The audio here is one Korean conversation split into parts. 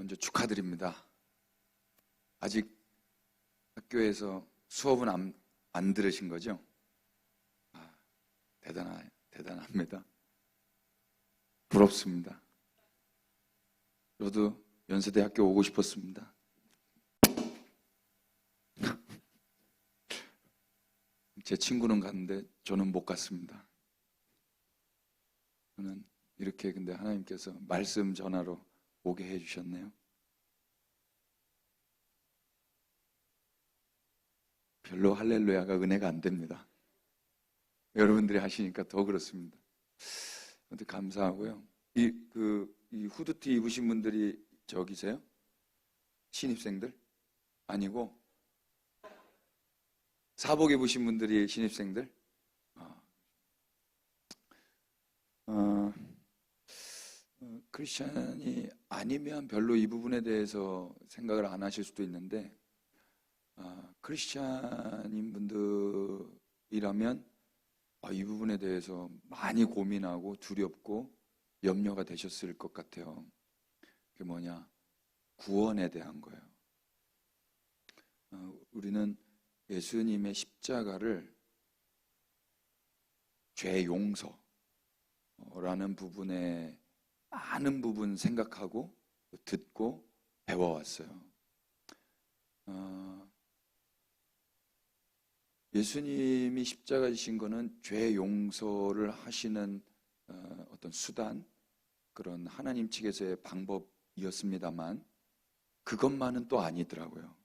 먼저 축하드립니다. 아직 학교에서 수업은 안 들으신 거죠? 대단합니다. 부럽습니다. 저도 연세대학교 오고 싶었습니다. 제 친구는 갔는데 저는 못 갔습니다. 저는 이렇게 근데 하나님께서 말씀 전하러 오게 해주셨네요. 별로 할렐루야가 은혜가 안 됩니다. 여러분들이 하시니까 더 그렇습니다. 근데 감사하고요. 이 후드티 입으신 분들이 저기세요? 신입생들? 아니고 사복 입으신 분들이 신입생들? 크리스찬이 아니면 별로 이 부분에 대해서 생각을 안 하실 수도 있는데 크리스찬인 분들이라면 이 부분에 대해서 많이 고민하고 두렵고 염려가 되셨을 것 같아요. 그게 뭐냐? 구원에 대한 거예요. 우리는 예수님의 십자가를 죄 용서라는 부분에 많은 부분 생각하고 듣고 배워왔어요. 예수님이 십자가 지신 거는 죄 용서를 하시는 어떤 수단, 그런 하나님 측에서의 방법이었습니다만 그것만은 또 아니더라고요.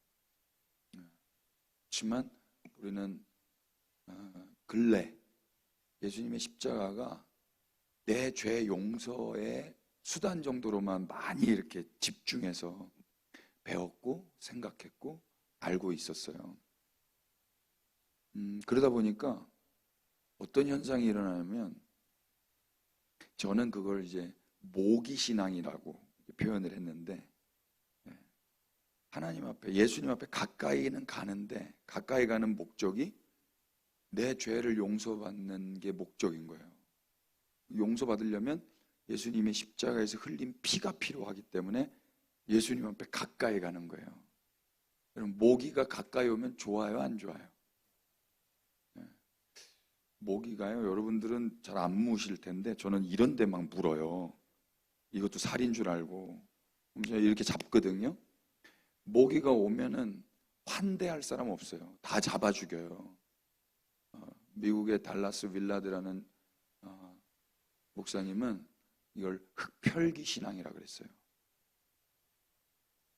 그렇지만 우리는 근래 예수님의 십자가가 내 죄 용서의 수단 정도로만 많이 이렇게 집중해서 배웠고 생각했고 알고 있었어요. 그러다 보니까 어떤 현상이 일어나냐면 저는 그걸 이제 모기신앙이라고 표현을 했는데 하나님 앞에, 예수님 앞에 가까이는 가는데 가까이 가는 목적이 내 죄를 용서받는 게 목적인 거예요. 용서받으려면 예수님의 십자가에서 흘린 피가 필요하기 때문에 예수님 앞에 가까이 가는 거예요. 여러분, 모기가 가까이 오면 좋아요, 안 좋아요? 모기가요, 여러분들은 잘 안 무실 텐데 저는 이런 데 막 물어요. 이것도 살인 줄 알고 이렇게 잡거든요. 모기가 오면은 환대할 사람 없어요. 다 잡아 죽여요. 미국의 달라스 윌라드라는 목사님은 이걸 흑혈기 신앙이라고 그랬어요.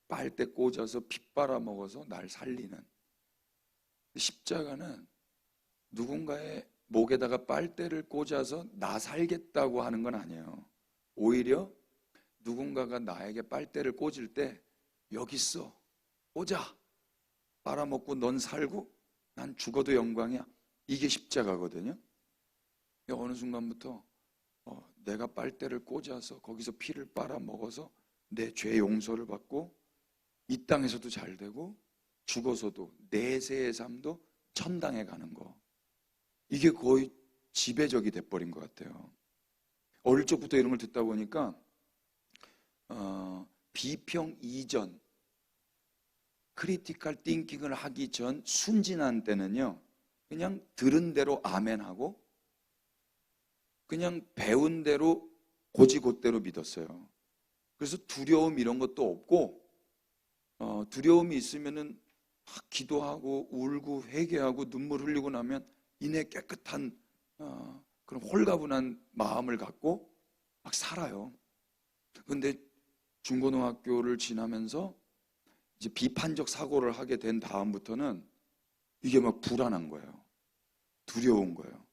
빨대 꽂아서 피 빨아먹어서 날 살리는. 십자가는 누군가의 목에다가 빨대를 꽂아서 나 살겠다고 하는 건 아니에요. 오히려 누군가가 나에게 빨대를 꽂을 때 여기 있어, 꽂아, 빨아먹고 넌 살고 난 죽어도 영광이야. 이게 십자가거든요. 어느 순간부터 내가 빨대를 꽂아서 거기서 피를 빨아먹어서 내 죄 용서를 받고 이 땅에서도 잘 되고 죽어서도 내세의 삶도 천당에 가는 거, 이게 거의 지배적이 돼버린 것 같아요. 어릴 적부터 이런 걸 듣다 보니까 비평 이전, 크리티컬 띵킹을 하기 전 순진한 때는요, 그냥 들은 대로 아멘하고 그냥 배운 대로 고지곧대로 믿었어요. 그래서 두려움 이런 것도 없고 두려움이 있으면은 막 기도하고 울고 회개하고 눈물 흘리고 나면 이내 깨끗한 그런 홀가분한 마음을 갖고 막 살아요. 그런데 중고등학교를 지나면서 이제 비판적 사고를 하게 된 다음부터는 이게 막 불안한 거예요. 두려운 거예요.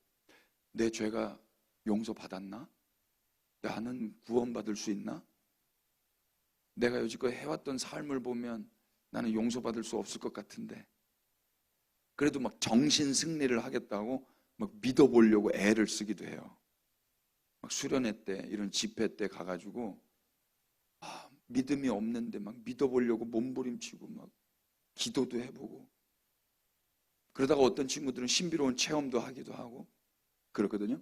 내 죄가 용서받았나? 나는 구원받을 수 있나? 내가 여지껏 해왔던 삶을 보면 나는 용서받을 수 없을 것 같은데 그래도 막 정신 승리를 하겠다고 막 믿어보려고 애를 쓰기도 해요. 막 수련회 때 이런 집회 때 가가지고 믿음이 없는데 막 믿어보려고 몸부림치고 막 기도도 해보고 그러다가 어떤 친구들은 신비로운 체험도 하기도 하고 그렇거든요.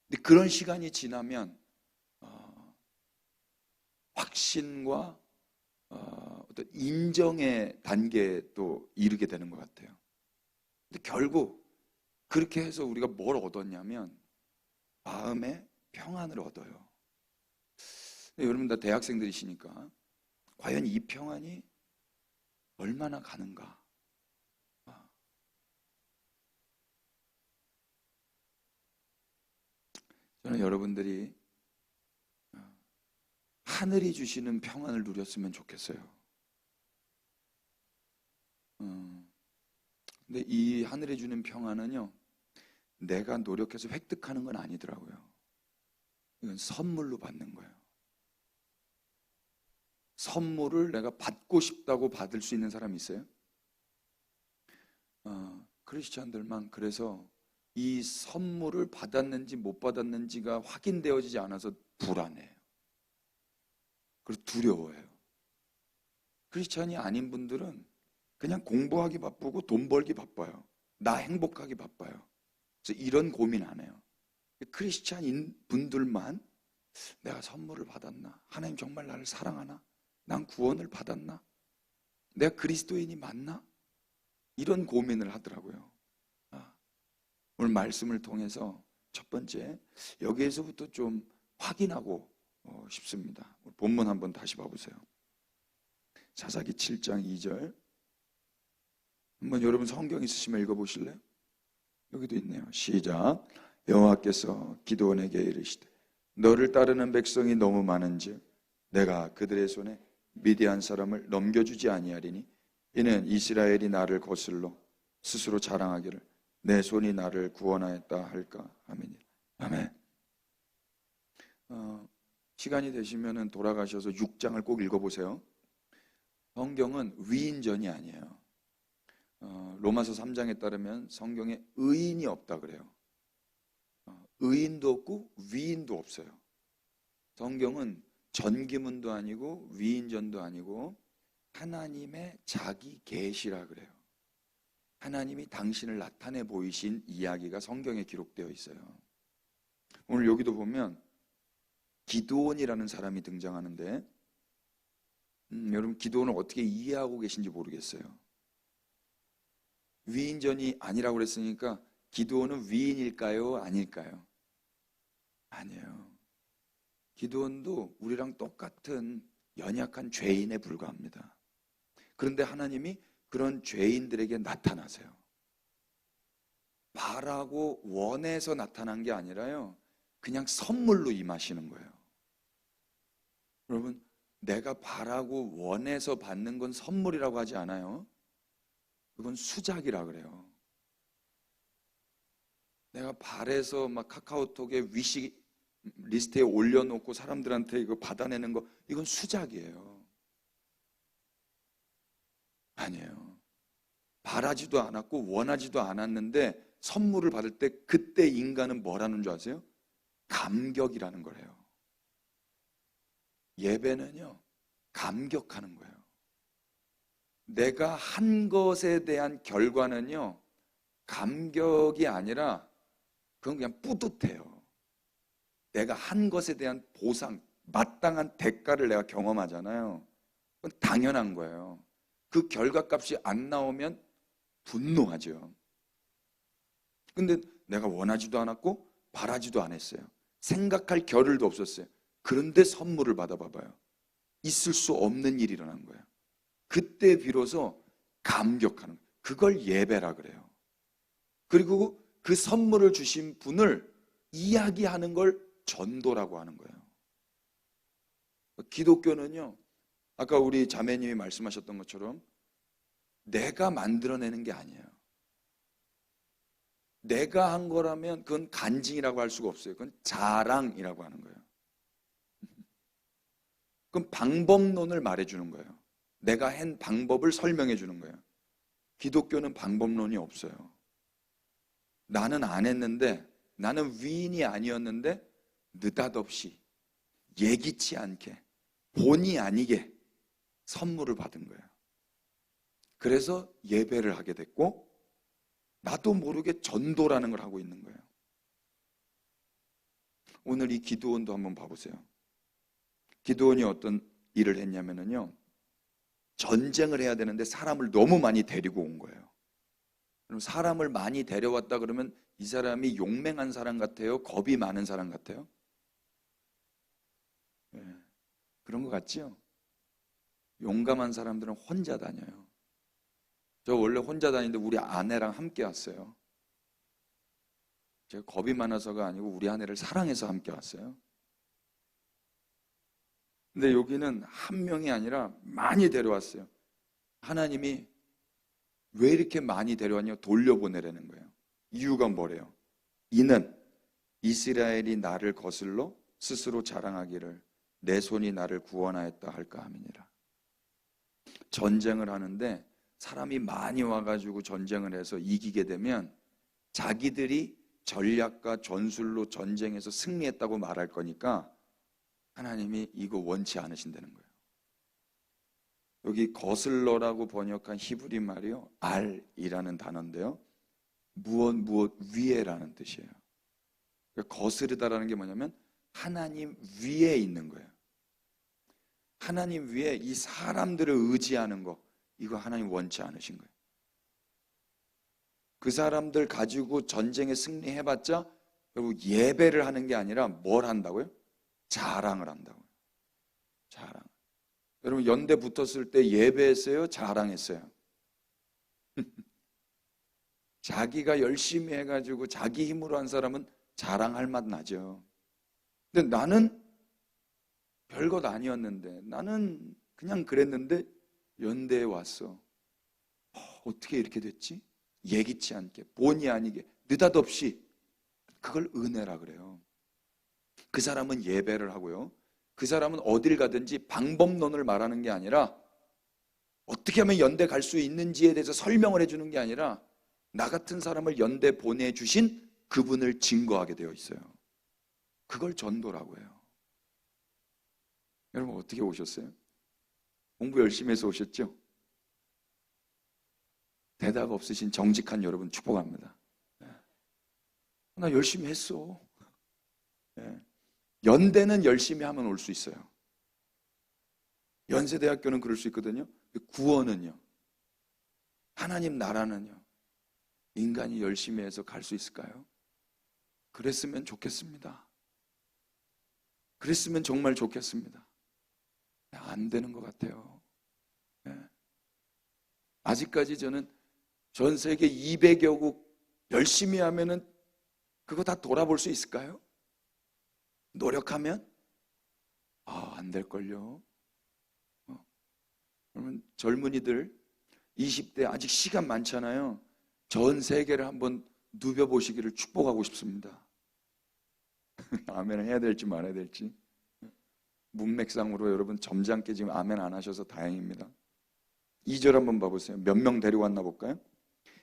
근데 그런 시간이 지나면 확신과 어떤 인정의 단계에 또 이르게 되는 것 같아요. 근데 결국 그렇게 해서 우리가 뭘 얻었냐면 마음의 평안을 얻어요. 여러분 다 대학생들이시니까 과연 이 평안이 얼마나 가는가? 저는 여러분들이 하늘이 주시는 평안을 누렸으면 좋겠어요. 근데 이 하늘이 주는 평안은요, 내가 노력해서 획득하는 건 아니더라고요. 이건 선물로 받는 거예요. 선물을 내가 받고 싶다고 받을 수 있는 사람이 있어요? 크리스찬들만 그래서 이 선물을 받았는지 못 받았는지가 확인되어지지 않아서 불안해요. 그리고 두려워해요. 크리스찬이 아닌 분들은 그냥 공부하기 바쁘고 돈 벌기 바빠요. 나 행복하기 바빠요. 그래서 이런 고민 안 해요. 크리스찬인 분들만 내가 선물을 받았나? 하나님 정말 나를 사랑하나? 난 구원을 받았나? 내가 그리스도인이 맞나? 이런 고민을 하더라고요. 오늘 말씀을 통해서 첫 번째 여기에서부터 좀 확인하고 싶습니다. 본문 한번 다시 봐보세요. 사사기 7장 2절 한번 여러분 성경 있으시면 읽어보실래요? 여기도 있네요. 시작. 여호와께서 기드온에게 이르시되 너를 따르는 백성이 너무 많은즉 내가 그들의 손에 미디안 사람을 넘겨주지 아니하리니 이는 이스라엘이 나를 거슬러 스스로 자랑하기를 내 손이 나를 구원하였다 할까 하매니라. 아멘. 시간이 되시면 돌아가셔서 6장을 꼭 읽어보세요. 성경은 위인전이 아니에요. 로마서 3장에 따르면 성경에 의인이 없다 그래요. 의인도 없고 위인도 없어요. 성경은 전기문도 아니고 위인전도 아니고 하나님의 자기 계시라 그래요. 하나님이 당신을 나타내 보이신 이야기가 성경에 기록되어 있어요. 오늘 여기도 보면 기드온이라는 사람이 등장하는데 여러분 기드온을 어떻게 이해하고 계신지 모르겠어요. 위인전이 아니라고 그랬으니까 기드온은 위인일까요? 아닐까요? 아니에요. 기드온도 우리랑 똑같은 연약한 죄인에 불과합니다. 그런데 하나님이 그런 죄인들에게 나타나세요. 바라고 원해서 나타난 게 아니라요, 그냥 선물로 임하시는 거예요. 여러분, 내가 바라고 원해서 받는 건 선물이라고 하지 않아요. 그건 수작이라 그래요. 내가 바래서 막 카카오톡에 위시 리스트에 올려놓고 사람들한테 이거 받아내는 거, 이건 수작이에요. 아니에요. 바라지도 않았고 원하지도 않았는데 선물을 받을 때 그때 인간은 뭐라는 줄 아세요? 감격이라는 거래요. 예배는요, 감격하는 거예요. 내가 한 것에 대한 결과는요, 감격이 아니라 그건 그냥 뿌듯해요. 내가 한 것에 대한 보상, 마땅한 대가를 내가 경험하잖아요. 그건 당연한 거예요. 그 결과값이 안 나오면 분노하죠. 근데 내가 원하지도 않았고 바라지도 않았어요. 생각할 겨를도 없었어요. 그런데 선물을 받아봐봐요. 있을 수 없는 일이 일어난 거예요. 그때 비로소 감격하는 거예요. 그걸 예배라 그래요. 그리고 그 선물을 주신 분을 이야기하는 걸 전도라고 하는 거예요. 기독교는요, 아까 우리 자매님이 말씀하셨던 것처럼 내가 만들어내는 게 아니에요. 내가 한 거라면 그건 간증이라고 할 수가 없어요. 그건 자랑이라고 하는 거예요. 그건 방법론을 말해주는 거예요. 내가 한 방법을 설명해 주는 거예요. 기독교는 방법론이 없어요. 나는 안 했는데, 나는 위인이 아니었는데 느닷없이 예기치 않게 본의 아니게 선물을 받은 거예요. 그래서 예배를 하게 됐고 나도 모르게 전도라는 걸 하고 있는 거예요. 오늘 이 기드온도 한번 봐보세요. 기드온이 어떤 일을 했냐면요, 전쟁을 해야 되는데 사람을 너무 많이 데리고 온 거예요. 그럼 사람을 많이 데려왔다 그러면 이 사람이 용맹한 사람 같아요? 겁이 많은 사람 같아요? 네, 그런 것 같지요? 용감한 사람들은 혼자 다녀요. 저 원래 혼자 다니는데 우리 아내랑 함께 왔어요. 제가 겁이 많아서가 아니고 우리 아내를 사랑해서 함께 왔어요. 근데 여기는 한 명이 아니라 많이 데려왔어요. 하나님이 왜 이렇게 많이 데려왔냐? 돌려보내라는 거예요. 이유가 뭐래요? 이는 이스라엘이 나를 거슬러 스스로 자랑하기를 내 손이 나를 구원하였다 할까 함이니라. 전쟁을 하는데 사람이 많이 와가지고 전쟁을 해서 이기게 되면 자기들이 전략과 전술로 전쟁에서 승리했다고 말할 거니까 하나님이 이거 원치 않으신다는 거예요. 여기 거슬러라고 번역한 히브리 말이요, 알이라는 단어인데요, 무엇 위에라는 뜻이에요. 그러니까 거스르다라는 게 뭐냐면 하나님 위에 있는 거예요. 하나님 위에 이 사람들을 의지하는 거, 이거 하나님 원치 않으신 거예요. 그 사람들 가지고 전쟁에 승리해봤자 결국 예배를 하는 게 아니라 뭘 한다고요? 자랑을 한다고요. 자랑. 여러분 연대 붙었을 때 예배했어요? 자랑했어요? 자기가 열심히 해가지고 자기 힘으로 한 사람은 자랑할 맛 나죠. 근데 나는 별것 아니었는데, 나는 그냥 그랬는데 연대에 왔어. 어떻게 이렇게 됐지? 예기치 않게, 본의 아니게, 느닷없이. 그걸 은혜라 그래요. 그 사람은 예배를 하고요, 그 사람은 어딜 가든지 방법론을 말하는 게 아니라 어떻게 하면 연대 갈 수 있는지에 대해서 설명을 해주는 게 아니라 나 같은 사람을 연대 보내주신 그분을 증거하게 되어 있어요. 그걸 전도라고 해요. 여러분 어떻게 오셨어요? 공부 열심히 해서 오셨죠? 대답 없으신 정직한 여러분 축복합니다. 나 열심히 했어. 연대는 열심히 하면 올 수 있어요. 연세대학교는 그럴 수 있거든요. 구원은요, 하나님 나라는요, 인간이 열심히 해서 갈 수 있을까요? 그랬으면 좋겠습니다. 그랬으면 정말 좋겠습니다. 안 되는 것 같아요. 아직까지 저는 전 세계 200여국 열심히 하면은 그거 다 돌아볼 수 있을까요? 노력하면? 안 될걸요. 그러면 젊은이들 20대 아직 시간 많잖아요. 전 세계를 한번 누벼보시기를 축복하고 싶습니다. 아멘 해야 될지 말아야 될지. 문맥상으로 여러분 점잖게 지금 아멘 안 하셔서 다행입니다. 2절 한번 봐보세요. 몇 명 데려왔나 볼까요?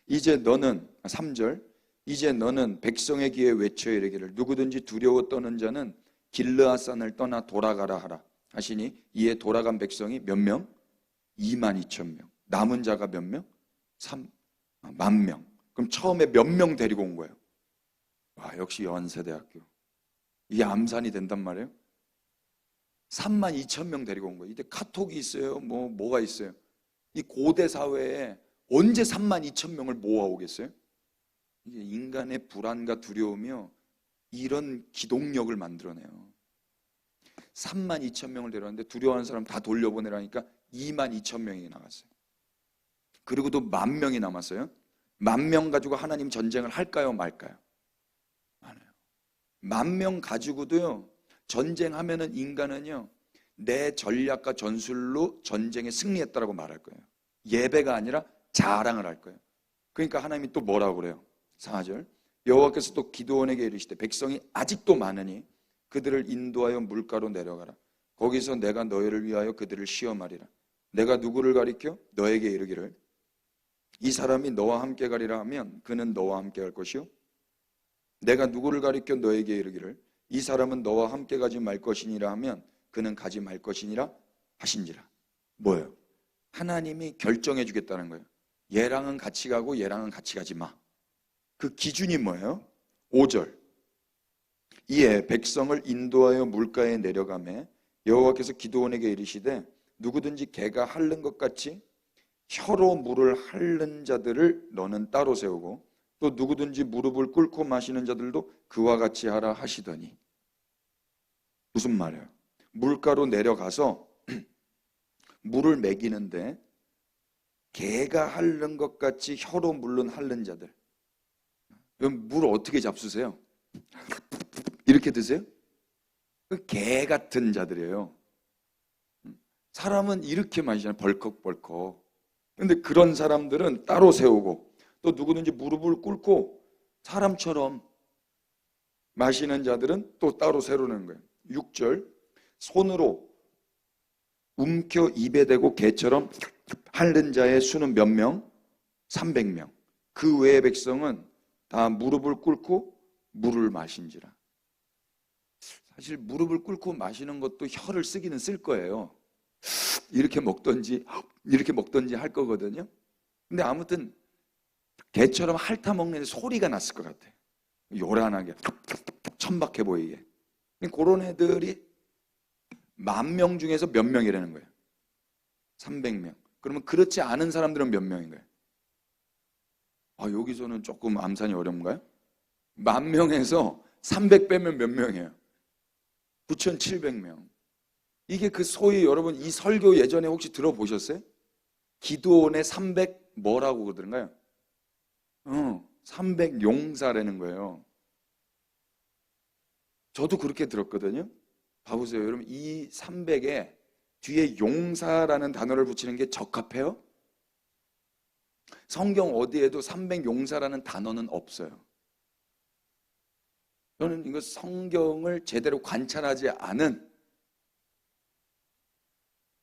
이제 너는, 3절, 이제 너는 백성의 귀에 외쳐 이르기를 누구든지 두려워 떠는 자는 길르앗산을 떠나 돌아가라 하라 하시니 이에 돌아간 백성이 몇 명? 22,000명. 남은 자가 몇 명? 3만 명. 그럼 처음에 몇 명 데리고 온 거예요? 역시 연세대학교. 이게 암산이 된단 말이에요. 32,000명 데리고 온 거예요. 이때 카톡이 있어요? 뭐가 있어요? 이 고대 사회에 언제 32,000명을 모아오겠어요? 이게 인간의 불안과 두려움이요, 이런 기동력을 만들어내요. 32,000명을 데려왔는데 두려워하는 사람 다 돌려보내라니까 22,000명이 나갔어요. 그리고도 10,000명이 남았어요. 10,000명 가지고 하나님 전쟁을 할까요 말까요? 안 해요. 10,000명 가지고도요, 전쟁하면은 인간은요, 내 전략과 전술로 전쟁에 승리했다라고 말할 거예요. 예배가 아니라 자랑을 할 거예요. 그러니까 하나님이 또 뭐라고 그래요? 4절, 여호와께서 또 기드온에게 이르시되 백성이 아직도 많으니 그들을 인도하여 물가로 내려가라. 거기서 내가 너희를 위하여 그들을 시험하리라. 내가 누구를 가리켜? 너에게 이르기를 이 사람이 너와 함께 가리라 하면 그는 너와 함께 갈 것이요, 내가 누구를 가리켜 너에게 이르기를 이 사람은 너와 함께 가지 말 것이니라 하면 그는 가지 말 것이니라 하신지라. 뭐예요? 하나님이 결정해 주겠다는 거예요. 얘랑은 같이 가고 얘랑은 같이 가지 마. 그 기준이 뭐예요? 5절, 이에 백성을 인도하여 물가에 내려가매 여호와께서 기드온에게 이르시되 누구든지 개가 핥는 것 같이 혀로 물을 핥는 자들을 너는 따로 세우고 또 누구든지 무릎을 꿇고 마시는 자들도 그와 같이 하라 하시더니. 무슨 말이에요? 물가로 내려가서 물을 먹이는데 개가 핥는 것 같이 혀로 물론 핥는 자들. 그럼 물 어떻게 잡수세요? 이렇게 드세요? 그 개 같은 자들이에요. 사람은 이렇게 마시잖아요. 벌컥벌컥. 근데 그런 사람들은 따로 세우고 또 누구든지 무릎을 꿇고 사람처럼 마시는 자들은 또 따로 세우는 거예요. 6절, 손으로 움켜 입에 대고 개처럼 핥는 자의 수는 몇 명? 300명. 그 외의 백성은 다 무릎을 꿇고 물을 마신지라. 사실 무릎을 꿇고 마시는 것도 혀를 쓰기는 쓸 거예요. 이렇게 먹던지 할 거거든요. 근데 아무튼 개처럼 핥아 먹는 소리가 났을 것 같아요. 요란하게 천박해 보이게. 그런 애들이 10,000명 중에서 몇 명이라는 거예요? 300명. 그러면 그렇지 않은 사람들은 몇 명인가요? 여기서는 조금 암산이 어려운가요? 10,000명에서 300 빼면 몇 명이에요? 9,700명. 이게 그 소위 여러분 이 설교 예전에 혹시 들어보셨어요? 기드온의 300 뭐라고 그러던가요? 300 용사라는 거예요. 저도 그렇게 들었거든요. 봐보세요. 여러분 이 300에 뒤에 용사라는 단어를 붙이는 게 적합해요? 성경 어디에도 300 용사라는 단어는 없어요. 저는 이거 성경을 제대로 관찰하지 않은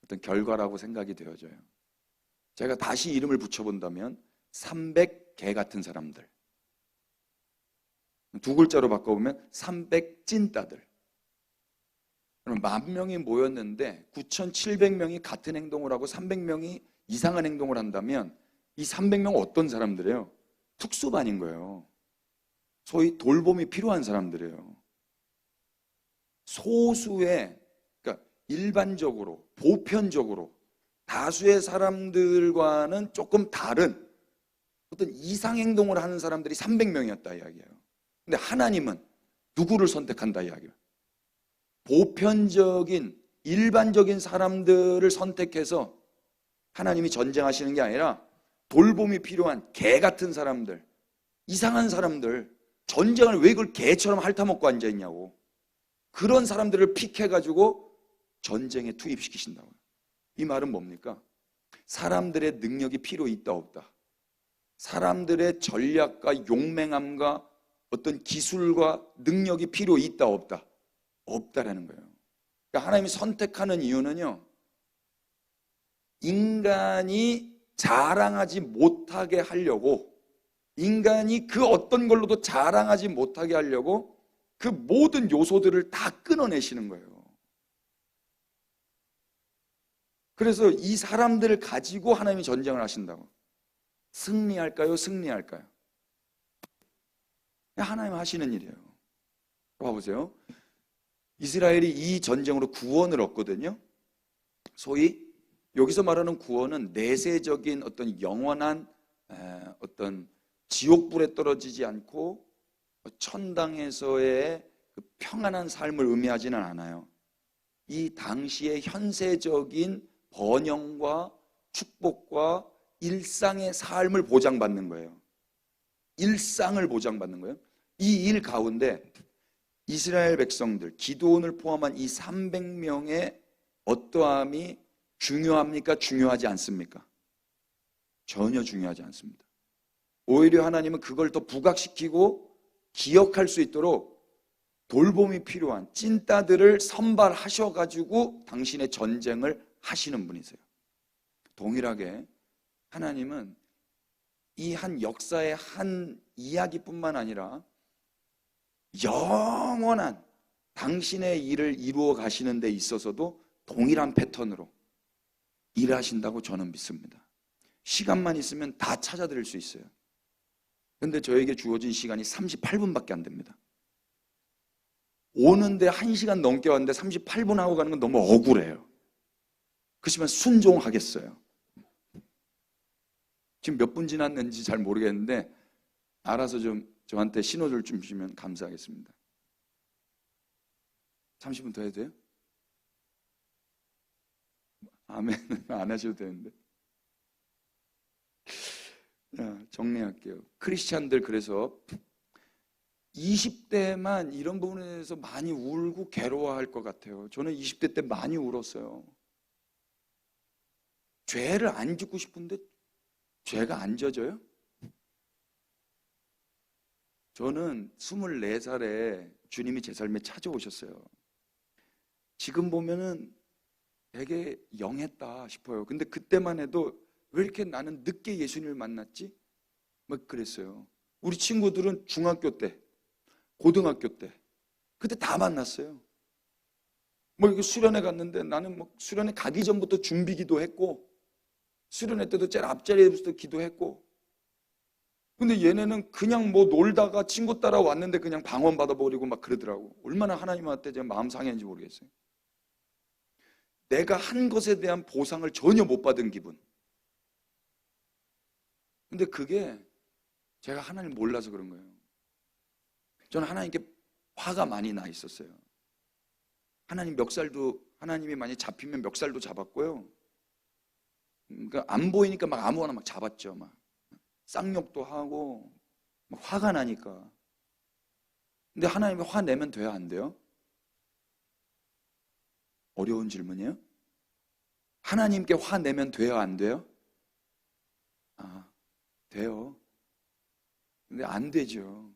어떤 결과라고 생각이 되어져요. 제가 다시 이름을 붙여본다면 300개 같은 사람들. 두 글자로 바꿔보면 300 찐따들. 그럼 10,000명이 모였는데 9,700명이 같은 행동을 하고 300명이 이상한 행동을 한다면 이 300명은 어떤 사람들이에요? 특수반인 거예요. 소위 돌봄이 필요한 사람들이에요. 소수의, 그러니까 일반적으로, 보편적으로 다수의 사람들과는 조금 다른 어떤 이상 행동을 하는 사람들이 300명이었다 이야기예요. 근데 하나님은 누구를 선택한다 이야기예요? 보편적인 일반적인 사람들을 선택해서 하나님이 전쟁하시는 게 아니라 돌봄이 필요한 개 같은 사람들, 이상한 사람들, 전쟁을 왜 그걸 개처럼 핥아먹고 앉아있냐고. 그런 사람들을 픽해가지고 전쟁에 투입시키신다고요. 이 말은 뭡니까? 사람들의 능력이 필요 있다 없다. 사람들의 전략과 용맹함과 어떤 기술과 능력이 필요 있다 없다. 없다라는 거예요. 그러니까 하나님이 선택하는 이유는요, 인간이 자랑하지 못하게 하려고, 인간이 그 어떤 걸로도 자랑하지 못하게 하려고 그 모든 요소들을 다 끊어내시는 거예요. 그래서 이 사람들을 가지고 하나님이 전쟁을 하신다고. 승리할까요? 승리할까요? 하나님 하시는 일이에요. 봐보세요. 이스라엘이 이 전쟁으로 구원을 얻거든요. 소위 여기서 말하는 구원은 내세적인 어떤 영원한 어떤 지옥불에 떨어지지 않고 천당에서의 그 평안한 삶을 의미하지는 않아요. 이 당시의 현세적인 번영과 축복과 일상의 삶을 보장받는 거예요. 일상을 보장받는 거예요. 이 일 가운데 이스라엘 백성들, 기드온을 포함한 이 300명의 어떠함이 중요합니까? 중요하지 않습니까? 전혀 중요하지 않습니다. 오히려 하나님은 그걸 더 부각시키고 기억할 수 있도록 돌봄이 필요한 찐따들을 선발하셔가지고 당신의 전쟁을 하시는 분이세요. 동일하게 하나님은 이 한 역사의 한 이야기뿐만 아니라 영원한 당신의 일을 이루어 가시는 데 있어서도 동일한 패턴으로 일하신다고 저는 믿습니다. 시간만 있으면 다 찾아드릴 수 있어요. 그런데 저에게 주어진 시간이 38분밖에 안 됩니다. 오는데 1시간 넘게 왔는데 38분 하고 가는 건 너무 억울해요. 그렇지만 순종하겠어요. 지금 몇 분 지났는지 잘 모르겠는데 알아서 좀 저한테 신호를 좀 주시면 감사하겠습니다. 30분 더 해도 돼요? 아멘. 안 하셔도 되는데. 자, 정리할게요. 크리스찬들 그래서 20대만 이런 부분에 대해서 많이 울고 괴로워할 것 같아요. 저는 20대 때 많이 울었어요. 죄를 안 짓고 싶은데 죄가 안 져져요? 저는 24살에 주님이 제 삶에 찾아오셨어요. 지금 보면은 되게 영했다 싶어요. 근데 그때만 해도 왜 이렇게 나는 늦게 예수님을 만났지? 막 그랬어요. 우리 친구들은 중학교 때, 고등학교 때, 그때 다 만났어요. 뭐 이렇게 수련회 갔는데 나는 뭐 수련회 가기 전부터 준비 기도했고, 수련회 때도 제일 앞자리에부터 기도했고, 근데 얘네는 그냥 뭐 놀다가 친구 따라 왔는데 그냥 방언 받아버리고 막 그러더라고. 얼마나 하나님한테 제가 마음 상했는지 모르겠어요. 내가 한 것에 대한 보상을 전혀 못 받은 기분. 근데 그게 제가 하나님을 몰라서 그런 거예요. 저는 하나님께 화가 많이 나 있었어요. 하나님 멱살도, 하나님이 많이 잡히면 멱살도 잡았고요. 그러니까 안 보이니까 막 아무거나 막 잡았죠. 막 쌍욕도 하고 막 화가 나니까. 근데 하나님이 화 내면 돼요, 안 돼요? 어려운 질문이에요? 하나님께 화 내면 돼요, 안 돼요? 아, 돼요. 근데 안 되죠.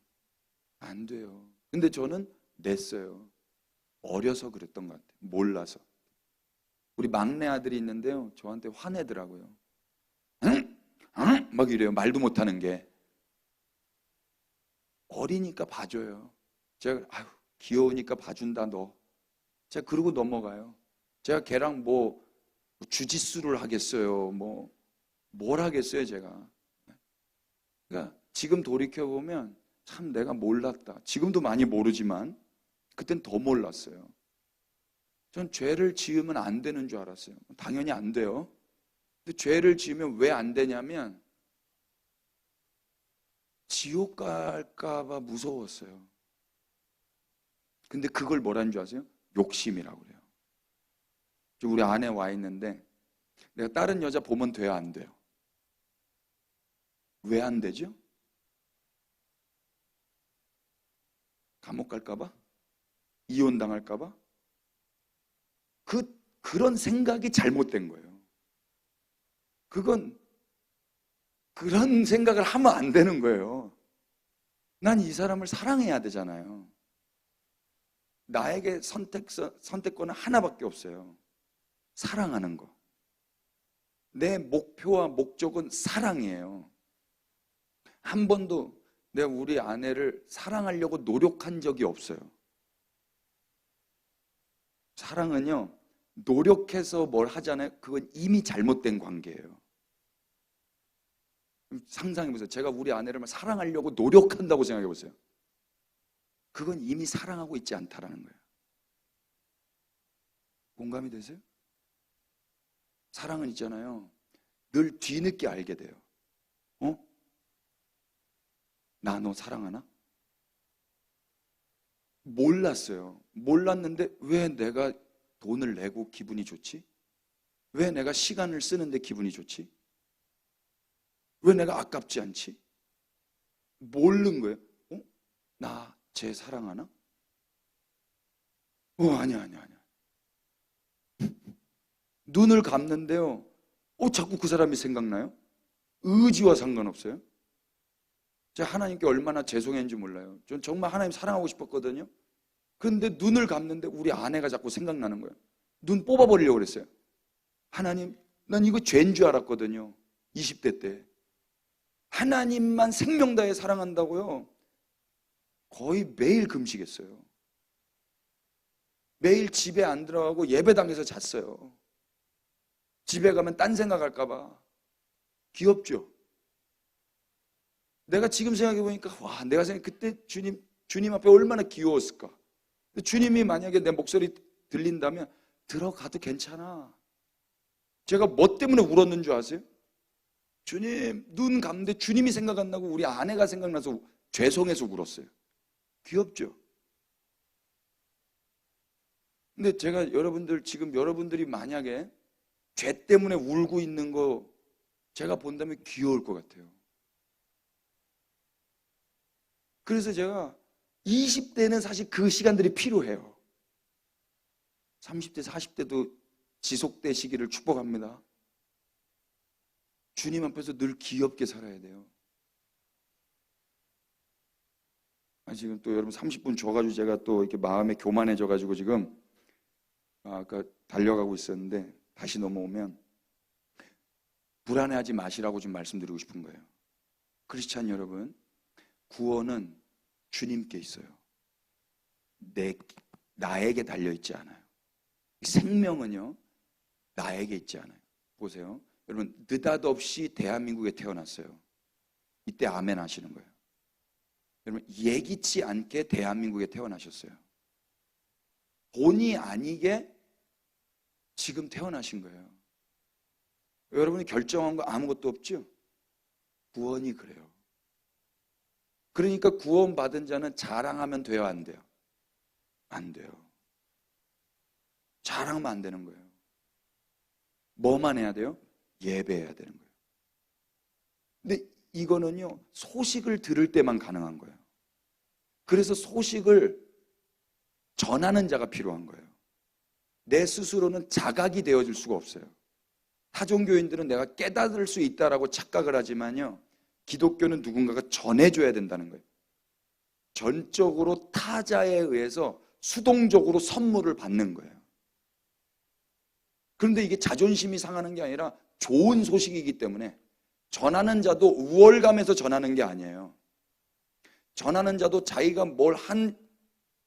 안 돼요. 근데 저는 냈어요. 어려서 그랬던 것 같아요. 몰라서. 우리 막내 아들이 있는데요. 저한테 화내더라고요. 응? 응? 막 이래요. 말도 못하는 게. 어리니까 봐줘요. 제가 아유, 귀여우니까 봐준다 너. 제가 그러고 넘어가요. 제가 걔랑 뭐 주짓수를 하겠어요. 뭘 하겠어요, 제가. 그러니까 지금 돌이켜 보면 참 내가 몰랐다. 지금도 많이 모르지만 그땐 더 몰랐어요. 전 죄를 지으면 안 되는 줄 알았어요. 당연히 안 돼요. 근데 죄를 지으면 왜 안 되냐면 지옥 갈까 봐 무서웠어요. 근데 그걸 뭐라는 줄 아세요? 욕심이라고 그래요. 우리 안에 와 있는데 내가 다른 여자 보면 돼요, 안 돼요? 왜 안 되죠? 감옥 갈까 봐? 이혼 당할까 봐? 그런 생각이 잘못된 거예요. 그런 생각을 하면 안 되는 거예요. 난 이 사람을 사랑해야 되잖아요. 나에게 선택권은 하나밖에 없어요. 사랑하는 거. 내 목표와 목적은 사랑이에요. 한 번도 내가 우리 아내를 사랑하려고 노력한 적이 없어요. 사랑은요, 노력해서 뭘 하잖아요. 그건 이미 잘못된 관계예요. 상상해보세요. 제가 우리 아내를 사랑하려고 노력한다고 생각해보세요. 그건 이미 사랑하고 있지 않다라는 거예요. 공감이 되세요? 사랑은 있잖아요. 늘 뒤늦게 알게 돼요. 나 너 사랑하나? 몰랐어요. 몰랐는데 왜 내가 돈을 내고 기분이 좋지? 왜 내가 시간을 쓰는데 기분이 좋지? 왜 내가 아깝지 않지? 모르는 거예요. 나 쟤 사랑하나? 아니야. 눈을 감는데요. 자꾸 그 사람이 생각나요? 의지와 상관없어요. 제가 하나님께 얼마나 죄송했는지 몰라요. 전 정말 하나님 사랑하고 싶었거든요. 그런데 눈을 감는데 우리 아내가 자꾸 생각나는 거예요. 눈 뽑아버리려고 그랬어요. 하나님, 난 이거 죄인 줄 알았거든요. 20대 때. 하나님만 생명 다해 사랑한다고요. 거의 매일 금식했어요. 매일 집에 안 들어가고 예배당에서 잤어요. 집에 가면 딴 생각할까 봐. 귀엽죠? 내가 지금 생각해 보니까 내가 그때 주님 앞에 얼마나 귀여웠을까. 주님이 만약에 내 목소리 들린다면 들어가도 괜찮아. 제가 뭐 때문에 울었는 줄 아세요? 주님, 눈 감는데 주님이 생각 안 나고 우리 아내가 생각나서 죄송해서 울었어요. 귀엽죠? 근데 제가 지금 여러분들이 만약에 죄 때문에 울고 있는 거 제가 본다면 귀여울 것 같아요. 그래서 제가 20대는 사실 그 시간들이 필요해요. 30대, 40대도 지속되시기를 축복합니다. 주님 앞에서 늘 귀엽게 살아야 돼요. 지금 또 여러분 30분 줘가지고 제가 또 이렇게 마음에 교만해져가지고 지금 아까 달려가고 있었는데 다시 넘어오면 불안해하지 마시라고 좀 말씀드리고 싶은 거예요. 크리스찬 여러분, 구원은 주님께 있어요. 나에게 달려있지 않아요. 생명은요, 나에게 있지 않아요. 보세요. 여러분, 느닷없이 대한민국에 태어났어요. 이때 아멘 하시는 거예요. 여러분, 예기치 않게 대한민국에 태어나셨어요. 본의 아니게 지금 태어나신 거예요. 여러분이 결정한 거 아무것도 없죠? 구원이 그래요. 그러니까 구원받은 자는 자랑하면 돼요, 안 돼요? 안 돼요. 자랑하면 안 되는 거예요. 뭐만 해야 돼요? 예배해야 되는 거예요. 근데 이거는요, 소식을 들을 때만 가능한 거예요. 그래서 소식을 전하는 자가 필요한 거예요. 내 스스로는 자각이 되어줄 수가 없어요. 타종교인들은 내가 깨달을 수 있다라고 착각을 하지만요, 기독교는 누군가가 전해줘야 된다는 거예요. 전적으로 타자에 의해서 수동적으로 선물을 받는 거예요. 그런데 이게 자존심이 상하는 게 아니라 좋은 소식이기 때문에 전하는 자도 우월감에서 전하는 게 아니에요. 전하는 자도 자기가 뭘 한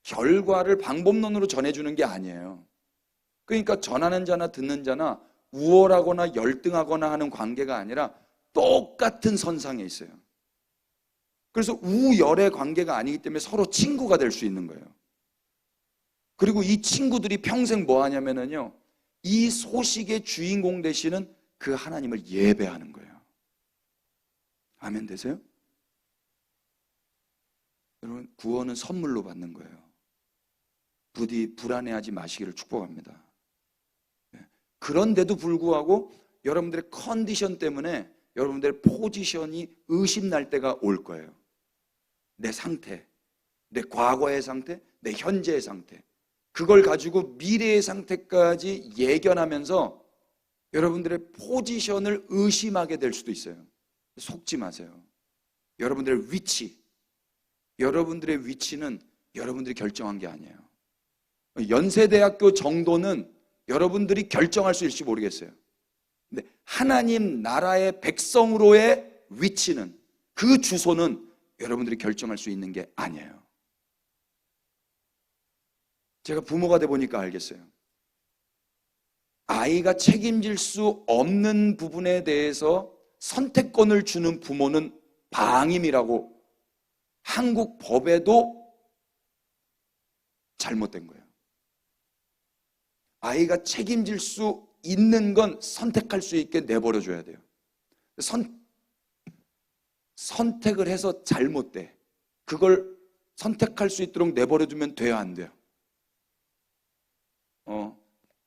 결과를 방법론으로 전해주는 게 아니에요. 그러니까 전하는 자나 듣는 자나 우월하거나 열등하거나 하는 관계가 아니라 똑같은 선상에 있어요. 그래서 우열의 관계가 아니기 때문에 서로 친구가 될 수 있는 거예요. 그리고 이 친구들이 평생 뭐 하냐면요, 이 소식의 주인공 되시는 그 하나님을 예배하는 거예요. 아멘 되세요? 여러분, 구원은 선물로 받는 거예요. 부디 불안해하지 마시기를 축복합니다. 그런데도 불구하고 여러분들의 컨디션 때문에 여러분들의 포지션이 의심날 때가 올 거예요. 내 상태, 내 과거의 상태, 내 현재의 상태, 그걸 가지고 미래의 상태까지 예견하면서 여러분들의 포지션을 의심하게 될 수도 있어요. 속지 마세요. 여러분들의 위치는 여러분들이 결정한 게 아니에요. 연세대학교 정도는 여러분들이 결정할 수 있을지 모르겠어요. 근데 하나님 나라의 백성으로의 위치는, 그 주소는 여러분들이 결정할 수 있는 게 아니에요. 제가 부모가 돼 보니까 알겠어요. 아이가 책임질 수 없는 부분에 대해서 선택권을 주는 부모는 방임이라고 한국 법에도 잘못된 거예요. 아이가 책임질 수 있는 건 선택할 수 있게 내버려 줘야 돼요. 선택을 해서 잘못돼. 그걸 선택할 수 있도록 내버려 두면 돼요, 안 돼요?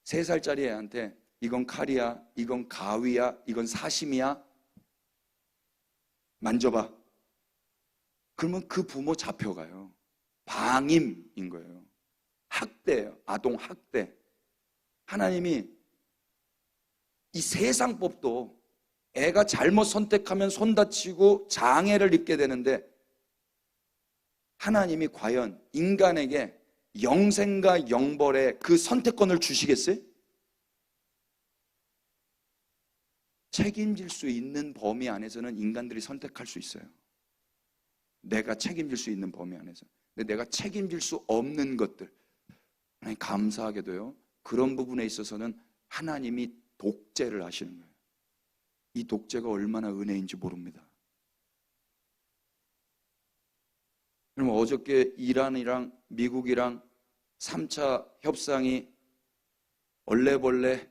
3살짜리 애한테 이건 칼이야, 이건 가위야, 이건 사심이야, 만져봐. 그러면 그 부모 잡혀가요. 방임인 거예요. 학대예요. 아동 학대. 하나님이 이 세상 법도 애가 잘못 선택하면 손 다치고 장애를 입게 되는데, 하나님이 과연 인간에게 영생과 영벌의 그 선택권을 주시겠어요? 책임질 수 있는 범위 안에서는 인간들이 선택할 수 있어요. 내가 책임질 수 있는 범위 안에서. 근데 내가 책임질 수 없는 것들, 감사하게도요, 그런 부분에 있어서는 하나님이 독재를 하시는 거예요. 이 독재가 얼마나 은혜인지 모릅니다. 여러분, 어저께 이란이랑 미국이랑 3차 협상이 얼레벌레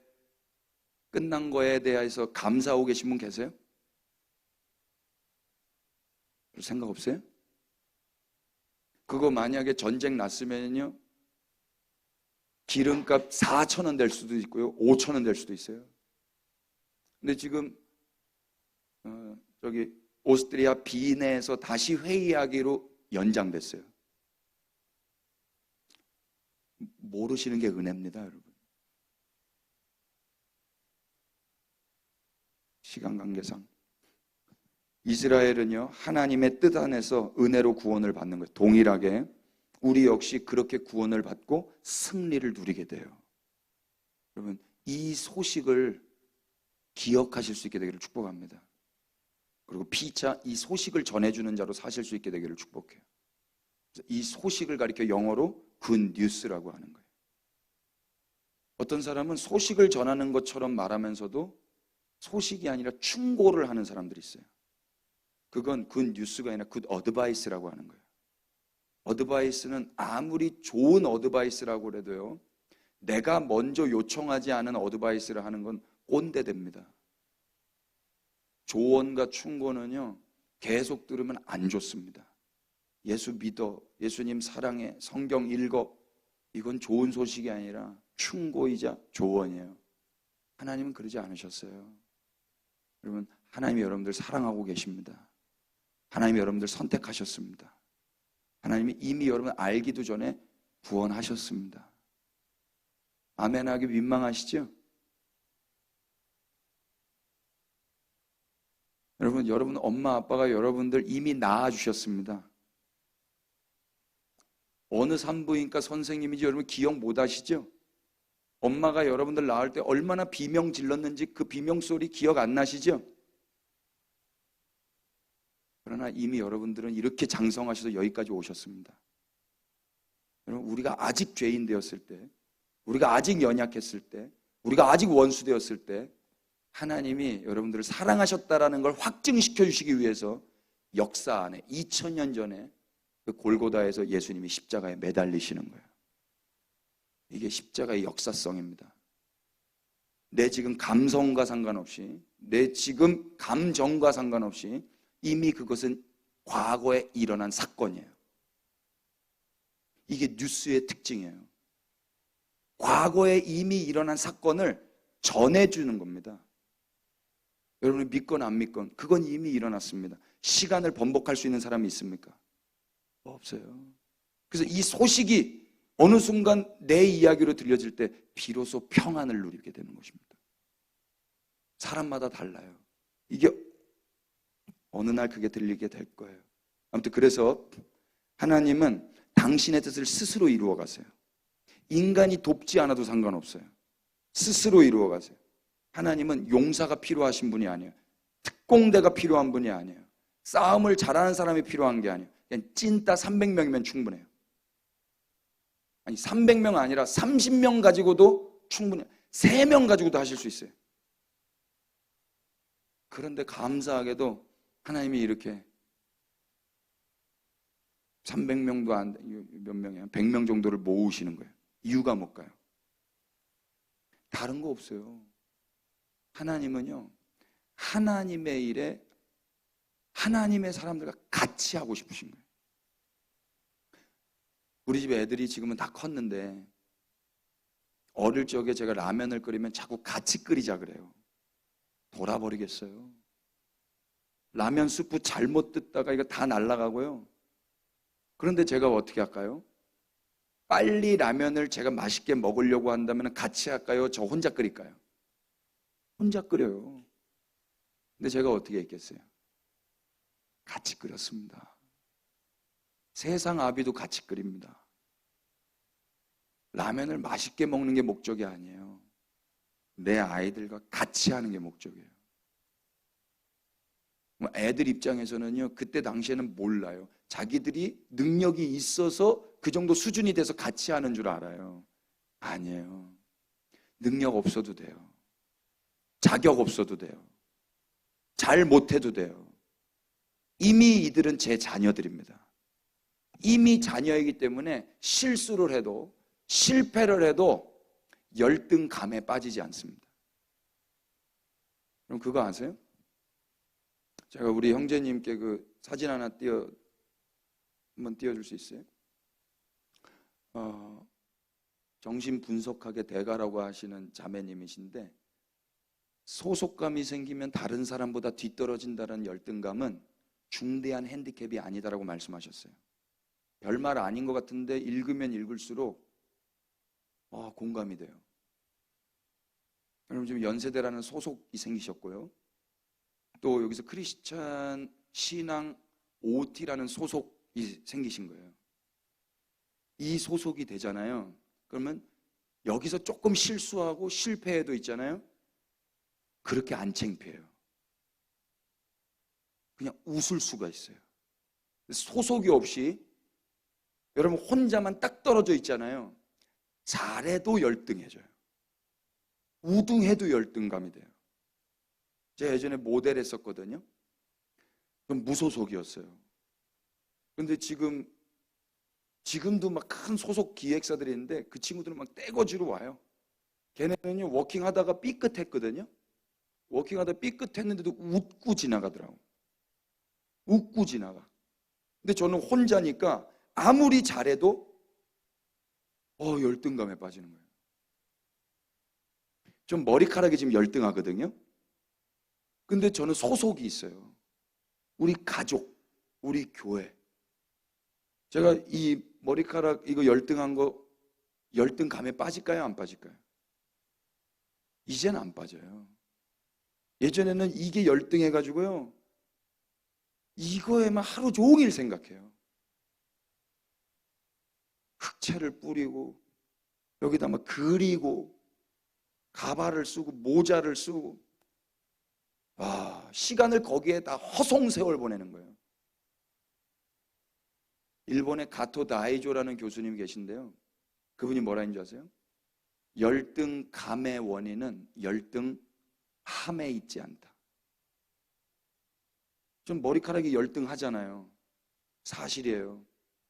끝난 거에 대해서 감사하고 계신 분 계세요? 별 생각 없어요? 그거 만약에 전쟁 났으면요, 기름값 4,000원 될 수도 있고요, 5,000원 될 수도 있어요. 근데 지금 저기 오스트리아 비내에서 다시 회의하기로 연장됐어요. 모르시는 게 은혜입니다, 여러분. 시간 관계상 이스라엘은요, 하나님의 뜻 안에서 은혜로 구원을 받는 거예요. 동일하게 우리 역시 그렇게 구원을 받고 승리를 누리게 돼요. 여러분, 이 소식을 기억하실 수 있게 되기를 축복합니다. 그리고 피차 이 소식을 전해주는 자로 사실 수 있게 되기를 축복해요. 이 소식을 가리켜 영어로 굿 뉴스라고 하는 거예요. 어떤 사람은 소식을 전하는 것처럼 말하면서도 소식이 아니라 충고를 하는 사람들이 있어요. 그건 굿 뉴스가 아니라 굿 어드바이스라고 하는 거예요. 어드바이스는 아무리 좋은 어드바이스라고 해도요, 내가 먼저 요청하지 않은 어드바이스를 하는 건 꼰대됩니다. 조언과 충고는요, 계속 들으면 안 좋습니다. 예수 믿어, 예수님 사랑해, 성경 읽어, 이건 좋은 소식이 아니라 충고이자 조언이에요. 하나님은 그러지 않으셨어요. 여러분, 하나님이 여러분들 사랑하고 계십니다. 하나님이 여러분들 선택하셨습니다. 하나님이 이미 여러분 알기도 전에 구원하셨습니다. 아멘하기 민망하시죠? 여러분 엄마 아빠가 여러분들 이미 낳아주셨습니다. 어느 산부인과 선생님인지 여러분 기억 못 하시죠? 엄마가 여러분들 낳을 때 얼마나 비명 질렀는지 그 비명 소리 기억 안 나시죠? 그러나 이미 여러분들은 이렇게 장성하셔서 여기까지 오셨습니다. 여러분, 우리가 아직 죄인 되었을 때, 우리가 아직 연약했을 때, 우리가 아직 원수 되었을 때 하나님이 여러분들을 사랑하셨다라는 걸 확증시켜 주시기 위해서 역사 안에 2000년 전에 그 골고다에서 예수님이 십자가에 매달리시는 거예요. 이게 십자가의 역사성입니다. 내 지금 감성과 상관없이, 내 지금 감정과 상관없이 이미 그것은 과거에 일어난 사건이에요. 이게 뉴스의 특징이에요. 과거에 이미 일어난 사건을 전해주는 겁니다. 여러분이 믿건 안 믿건 그건 이미 일어났습니다. 시간을 번복할 수 있는 사람이 있습니까? 없어요. 그래서 이 소식이 어느 순간 내 이야기로 들려질 때 비로소 평안을 누리게 되는 것입니다. 사람마다 달라요. 이게 어느 날 그게 들리게 될 거예요. 아무튼 그래서 하나님은 당신의 뜻을 스스로 이루어 가세요. 인간이 돕지 않아도 상관없어요. 스스로 이루어 가세요. 하나님은 용사가 필요하신 분이 아니에요. 특공대가 필요한 분이 아니에요. 싸움을 잘하는 사람이 필요한 게 아니에요. 그냥 찐따 300명이면 충분해요. 아니 300명 아니라 30명 가지고도 충분해요. 3명 가지고도 하실 수 있어요. 그런데 감사하게도 하나님이 이렇게 300명도 안 돼, 몇 명이야? 100명 정도를 모으시는 거예요. 이유가 뭘까요? 다른 거 없어요. 하나님은요, 하나님의 일에 하나님의 사람들과 같이 하고 싶으신 거예요. 우리 집 애들이 지금은 다 컸는데 어릴 적에 제가 라면을 끓이면 자꾸 같이 끓이자 그래요. 돌아버리겠어요. 라면 스프 잘못 뜯다가 이거 다 날아가고요. 그런데 제가 어떻게 할까요? 빨리 라면을 제가 맛있게 먹으려고 한다면 같이 할까요? 저 혼자 끓일까요? 혼자 끓여요. 근데 제가 어떻게 했겠어요? 같이 끓였습니다. 세상 아비도 같이 끓입니다. 라면을 맛있게 먹는 게 목적이 아니에요. 내 아이들과 같이 하는 게 목적이에요. 애들 입장에서는요, 그때 당시에는 몰라요. 자기들이 능력이 있어서 그 정도 수준이 돼서 같이 하는 줄 알아요. 아니에요. 능력 없어도 돼요. 자격 없어도 돼요. 잘 못해도 돼요. 이미 이들은 제 자녀들입니다. 이미 자녀이기 때문에 실수를 해도 실패를 해도 열등감에 빠지지 않습니다. 그럼 그거 아세요? 제가 우리 형제님께 그 사진 하나 한번 띄워줄 수 있어요? 정신분석학의 대가라고 하시는 자매님이신데, 소속감이 생기면 다른 사람보다 뒤떨어진다는 열등감은 중대한 핸디캡이 아니다라고 말씀하셨어요. 별말 아닌 것 같은데 읽으면 읽을수록 공감이 돼요. 여러분 지금 연세대라는 소속이 생기셨고요. 또 여기서 크리스찬 신앙 OT라는 소속이 생기신 거예요. 이 소속이 되잖아요. 그러면 여기서 조금 실수하고 실패해도 있잖아요. 그렇게 안 창피해요. 그냥 웃을 수가 있어요. 소속이 없이 여러분 혼자만 딱 떨어져 있잖아요. 잘해도 열등해져요. 우등해도 열등감이 돼요. 제가 예전에 모델 했었거든요. 그럼 무소속이었어요. 근데 지금도 막 큰 소속 기획사들이 있는데 그 친구들은 막 떼거지로 와요. 걔네는요 워킹하다가 삐끗했거든요. 워킹하다 삐끗했는데도 웃고 지나가더라고. 웃고 지나가. 근데 저는 혼자니까 아무리 잘해도 열등감에 빠지는 거예요. 좀 머리카락이 지금 열등하거든요. 근데 저는 소속이 있어요. 우리 가족, 우리 교회. 제가 이 머리카락 이거 열등한 거 열등감에 빠질까요? 안 빠질까요? 이제는 안 빠져요. 예전에는 이게 열등해가지고요. 이거에만 하루 종일 생각해요. 흑채를 뿌리고 여기다 막 그리고 가발을 쓰고 모자를 쓰고 시간을 거기에 다 허송세월 보내는 거예요. 일본의 가토 다이조라는 교수님이 계신데요. 그분이 뭐라 했는지 아세요? 열등감의 원인은 열등함에 있지 않다. 좀 머리카락이 열등하잖아요. 사실이에요.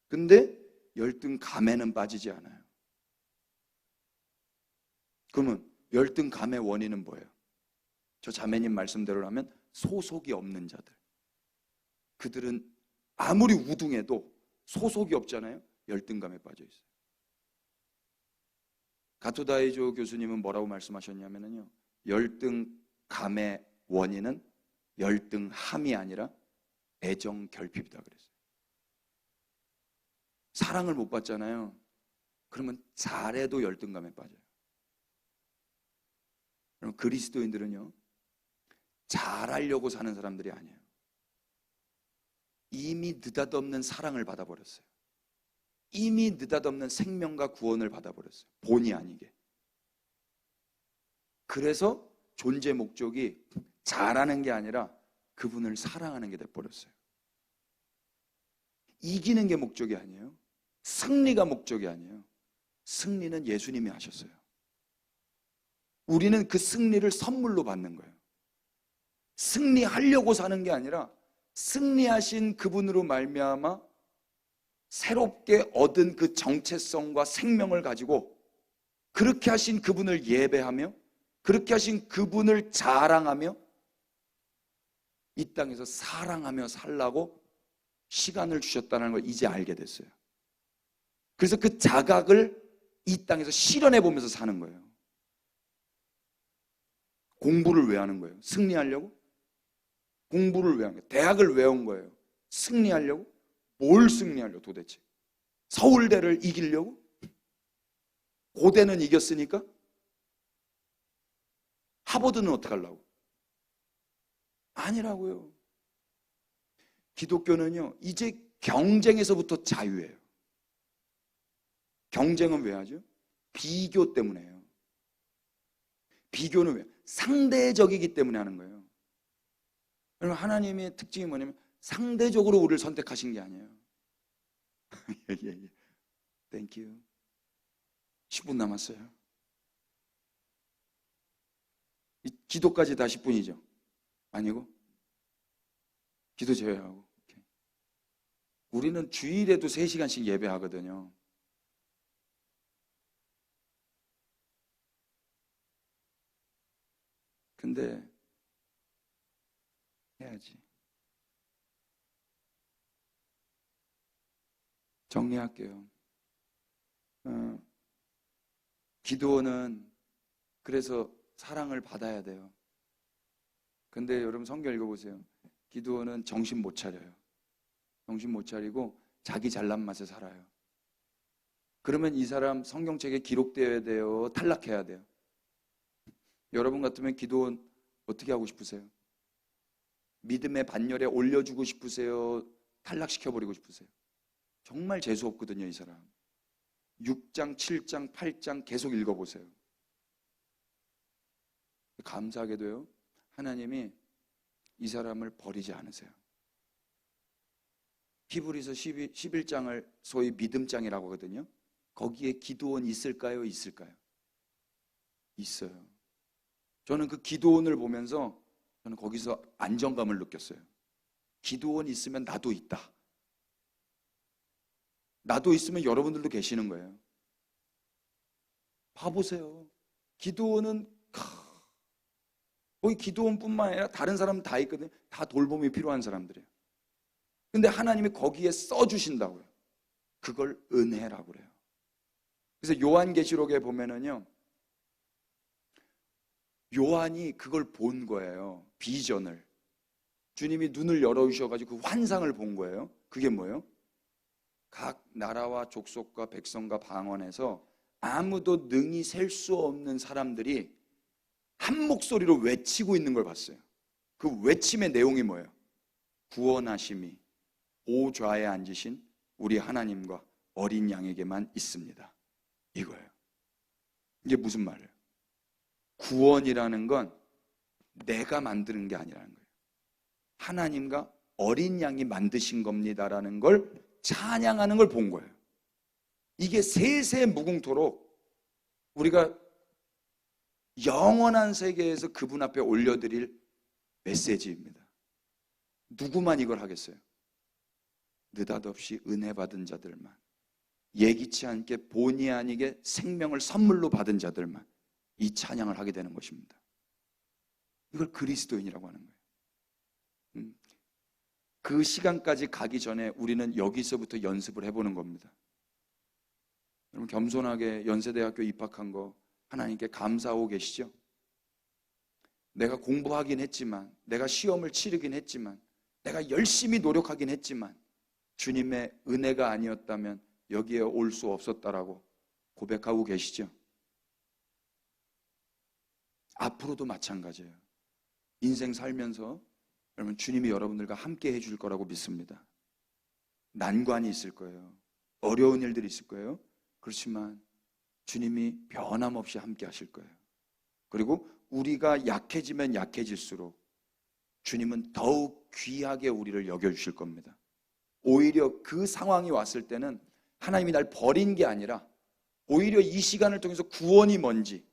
근데 열등감에는 빠지지 않아요. 그러면 열등감의 원인은 뭐예요? 저 자매님 말씀대로라면 소속이 없는 자들. 그들은 아무리 우등해도 소속이 없잖아요. 열등감에 빠져 있어요. 가토다이조 교수님은 뭐라고 말씀하셨냐면요. 열등감의 원인은 열등함이 아니라 애정 결핍이다 그랬어요. 사랑을 못 받잖아요. 그러면 잘해도 열등감에 빠져요. 그럼 그리스도인들은요. 잘하려고 사는 사람들이 아니에요. 이미 느닷없는 사랑을 받아버렸어요. 이미 느닷없는 생명과 구원을 받아버렸어요. 본의 아니게. 그래서 존재 목적이 잘하는 게 아니라 그분을 사랑하는 게 돼버렸어요. 이기는 게 목적이 아니에요. 승리가 목적이 아니에요. 승리는 예수님이 하셨어요. 우리는 그 승리를 선물로 받는 거예요. 승리하려고 사는 게 아니라 승리하신 그분으로 말미암아 새롭게 얻은 그 정체성과 생명을 가지고 그렇게 하신 그분을 예배하며 그렇게 하신 그분을 자랑하며 이 땅에서 사랑하며 살라고 시간을 주셨다는 걸 이제 알게 됐어요. 그래서 그 자각을 이 땅에서 실현해 보면서 사는 거예요. 공부를 왜 하는 거예요? 승리하려고? 공부를 왜 하는 거예요? 대학을 왜 온 거예요? 승리하려고? 뭘 승리하려고 도대체? 서울대를 이기려고? 고대는 이겼으니까? 하버드는 어떻게 하려고? 아니라고요. 기독교는요, 이제 경쟁에서부터 자유예요. 경쟁은 왜 하죠? 비교 때문에 해요. 비교는 왜? 상대적이기 때문에 하는 거예요. 여러분, 하나님의 특징이 뭐냐면 상대적으로 우리를 선택하신 게 아니에요. 예. 땡큐. 10분 남았어요. 기도까지 다 10분이죠? 아니고? 기도 제외하고. 우리는 주일에도 3시간씩 예배하거든요. 근데 해야지. 정리할게요. 기도는 그래서 사랑을 받아야 돼요. 근데 여러분 성경 읽어보세요. 기도는 정신 못 차려요. 정신 못 차리고 자기 잘난 맛에 살아요. 그러면 이 사람 성경책에 기록되어야 돼요? 탈락해야 돼요? 여러분 같으면 기도원 어떻게 하고 싶으세요? 믿음의 반열에 올려주고 싶으세요? 탈락시켜버리고 싶으세요? 정말 재수 없거든요, 이 사람. 6장, 7장, 8장 계속 읽어보세요. 감사하게도요, 하나님이 이 사람을 버리지 않으세요. 히브리서 11장을 소위 믿음장이라고 하거든요. 거기에 기도원 있을까요? 있을까요? 있어요. 저는 그 기도원을 보면서 저는 거기서 안정감을 느꼈어요. 기도원 있으면 나도 있다. 나도 있으면 여러분들도 계시는 거예요. 봐보세요. 기도원은 거기 기도원뿐만 아니라 다른 사람은 다 있거든요. 다 돌봄이 필요한 사람들이에요. 근데 하나님이 거기에 써주신다고요. 그걸 은혜라고 그래요. 그래서 요한계시록에 보면은요, 요한이 그걸 본 거예요. 비전을. 주님이 눈을 열어주셔가지고 그 환상을 본 거예요. 그게 뭐예요? 각 나라와 족속과 백성과 방언에서 아무도 능히 셀 수 없는 사람들이 한 목소리로 외치고 있는 걸 봤어요. 그 외침의 내용이 뭐예요? 구원하심이 보좌에 앉으신 우리 하나님과 어린 양에게만 있습니다. 이거예요. 이게 무슨 말이에요? 구원이라는 건 내가 만드는 게 아니라는 거예요. 하나님과 어린 양이 만드신 겁니다라는 걸 찬양하는 걸 본 거예요. 이게 세세 무궁토록 우리가 영원한 세계에서 그분 앞에 올려드릴 메시지입니다. 누구만 이걸 하겠어요? 느닷없이 은혜 받은 자들만, 예기치 않게 본의 아니게 생명을 선물로 받은 자들만 이 찬양을 하게 되는 것입니다. 이걸 그리스도인이라고 하는 거예요. 그 시간까지 가기 전에 우리는 여기서부터 연습을 해보는 겁니다. 여러분 겸손하게 연세대학교 입학한 거 하나님께 감사하고 계시죠? 내가 공부하긴 했지만, 내가 시험을 치르긴 했지만, 내가 열심히 노력하긴 했지만 주님의 은혜가 아니었다면 여기에 올 수 없었다라고 고백하고 계시죠? 앞으로도 마찬가지예요. 인생 살면서 여러분 주님이 여러분들과 함께 해줄 거라고 믿습니다. 난관이 있을 거예요. 어려운 일들이 있을 거예요. 그렇지만 주님이 변함없이 함께 하실 거예요. 그리고 우리가 약해지면 약해질수록 주님은 더욱 귀하게 우리를 여겨주실 겁니다. 오히려 그 상황이 왔을 때는 하나님이 날 버린 게 아니라 오히려 이 시간을 통해서 구원이 뭔지,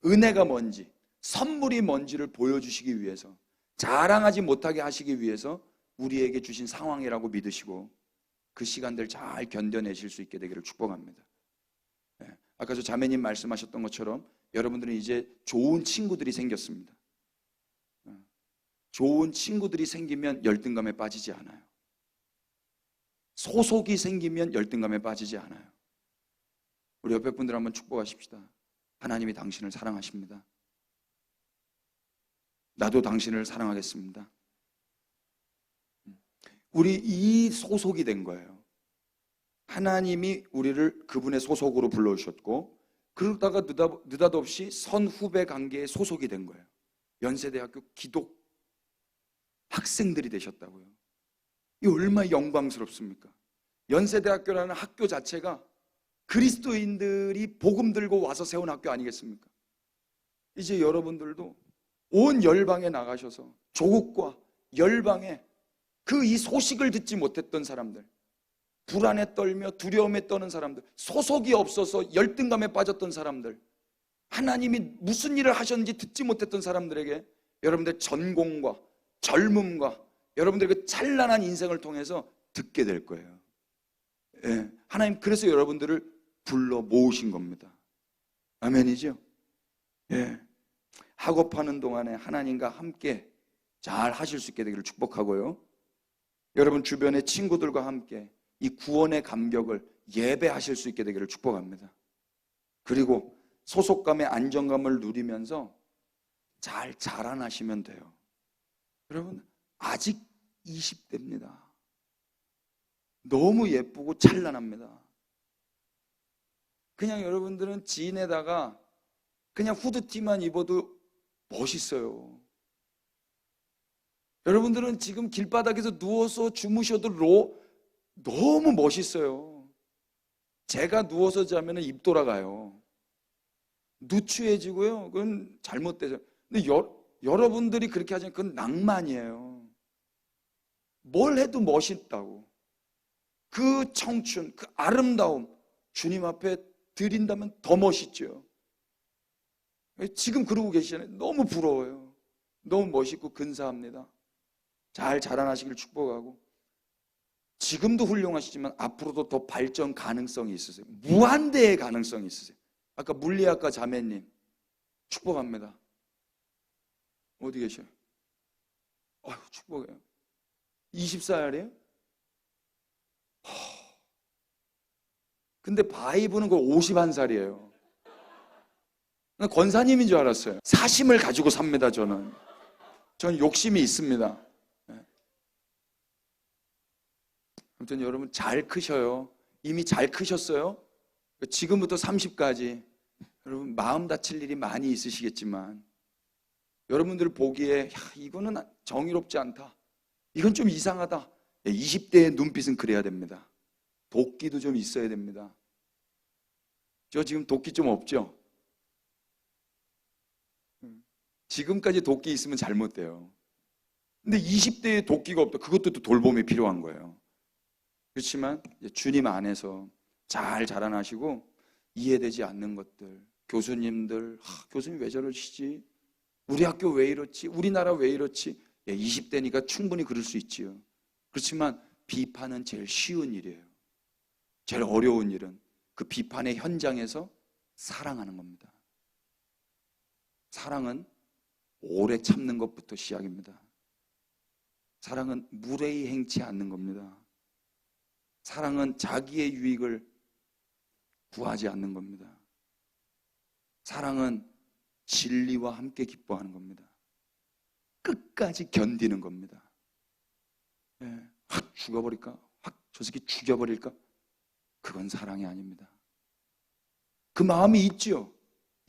은혜가 뭔지, 선물이 뭔지를 보여주시기 위해서, 자랑하지 못하게 하시기 위해서 우리에게 주신 상황이라고 믿으시고 그 시간들 잘 견뎌내실 수 있게 되기를 축복합니다. 아까 저 자매님 말씀하셨던 것처럼 여러분들은 이제 좋은 친구들이 생겼습니다. 좋은 친구들이 생기면 열등감에 빠지지 않아요. 소속이 생기면 열등감에 빠지지 않아요. 우리 옆에 분들 한번 축복하십시다. 하나님이 당신을 사랑하십니다. 나도 당신을 사랑하겠습니다. 우리 이 소속이 된 거예요. 하나님이 우리를 그분의 소속으로 불러주셨고 그러다가 느닷없이 선후배 관계에 소속이 된 거예요. 연세대학교 기독 학생들이 되셨다고요. 이 얼마나 영광스럽습니까? 연세대학교라는 학교 자체가 그리스도인들이 복음 들고 와서 세운 학교 아니겠습니까? 이제 여러분들도 온 열방에 나가셔서 조국과 열방에 그 이 소식을 듣지 못했던 사람들, 불안에 떨며 두려움에 떠는 사람들, 소속이 없어서 열등감에 빠졌던 사람들, 하나님이 무슨 일을 하셨는지 듣지 못했던 사람들에게 여러분들 전공과 젊음과 여러분들의 그 찬란한 인생을 통해서 듣게 될 거예요. 예, 하나님 그래서 여러분들을 불러 모으신 겁니다. 아멘이죠? 예. 학업하는 동안에 하나님과 함께 잘 하실 수 있게 되기를 축복하고요. 여러분 주변의 친구들과 함께 이 구원의 감격을 예배하실 수 있게 되기를 축복합니다. 그리고 소속감의 안정감을 누리면서 잘 자라나시면 돼요. 여러분 아직 20대입니다. 너무 예쁘고 찬란합니다. 그냥 여러분들은 지인에다가 그냥 후드티만 입어도 멋있어요. 여러분들은 지금 길바닥에서 누워서 주무셔도 너무 멋있어요. 제가 누워서 자면 입 돌아가요. 누추해지고요. 그건 잘못되죠. 근데 여러분들이 그렇게 하시면 그건 낭만이에요. 뭘 해도 멋있다고. 그 청춘, 그 아름다움 주님 앞에 드린다면 더 멋있죠. 지금 그러고 계시잖아요. 너무 부러워요. 너무 멋있고 근사합니다. 잘 자라나시길 축복하고, 지금도 훌륭하시지만 앞으로도 더 발전 가능성이 있으세요. 무한대의 가능성이 있으세요. 아까 물리학과 자매님 축복합니다. 어디 계셔요? 아유, 축복해요. 24살이에요? 근데 바이브는 그 51살이에요. 권사님인 줄 알았어요. 사심을 가지고 삽니다. 저는 욕심이 있습니다. 아무튼 여러분 잘 크셔요. 이미 잘 크셨어요. 지금부터 30까지 여러분 마음 다칠 일이 많이 있으시겠지만, 여러분들 보기에 이거는 정의롭지 않다, 이건 좀 이상하다, 20대의 눈빛은 그래야 됩니다. 도끼도 좀 있어야 됩니다. 저 지금 도끼 좀 없죠? 지금까지 도끼 있으면 잘못돼요. 근데 20대에 도끼가 없다, 그것도 또 돌봄이 필요한 거예요. 그렇지만 주님 안에서 잘 자라나시고, 이해되지 않는 것들, 교수님들, 교수님 왜 저러시지? 우리 학교 왜 이렇지? 우리나라 왜 이렇지? 20대니까 충분히 그럴 수 있지요. 그렇지만 비판은 제일 쉬운 일이에요. 제일 어려운 일은 그 비판의 현장에서 사랑하는 겁니다. 사랑은 오래 참는 것부터 시작입니다. 사랑은 무례히 행치 않는 겁니다. 사랑은 자기의 유익을 구하지 않는 겁니다. 사랑은 진리와 함께 기뻐하는 겁니다. 끝까지 견디는 겁니다. 확 죽어버릴까? 확 저 새끼 죽여버릴까? 그건 사랑이 아닙니다. 그 마음이 있죠.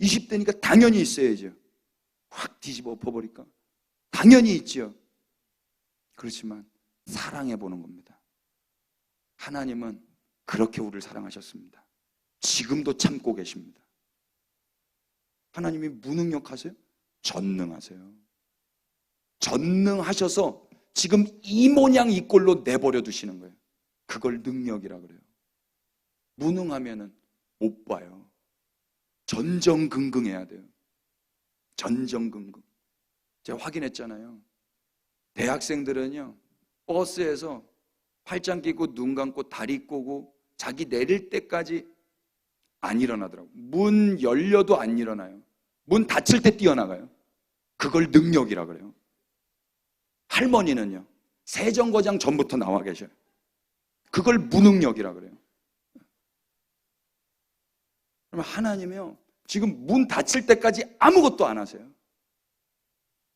20대니까 당연히 있어야죠. 확 뒤집어 엎어버릴까? 당연히 있죠. 그렇지만 사랑해 보는 겁니다. 하나님은 그렇게 우리를 사랑하셨습니다. 지금도 참고 계십니다. 하나님이 무능력하세요? 전능하세요. 전능하셔서 지금 이 모양 이 꼴로 내버려 두시는 거예요. 그걸 능력이라 그래요. 무능하면은 못 봐요. 전전긍긍해야 돼요. 전전긍긍. 제가 확인했잖아요. 대학생들은요, 버스에서 팔짱 끼고 눈 감고 다리 꼬고 자기 내릴 때까지 안 일어나더라고요. 문 열려도 안 일어나요. 문 닫힐 때 뛰어나가요. 그걸 능력이라 그래요. 할머니는요, 세정거장 전부터 나와 계셔요. 그걸 무능력이라 그래요. 그러면 하나님이요, 지금 문 닫힐 때까지 아무것도 안 하세요.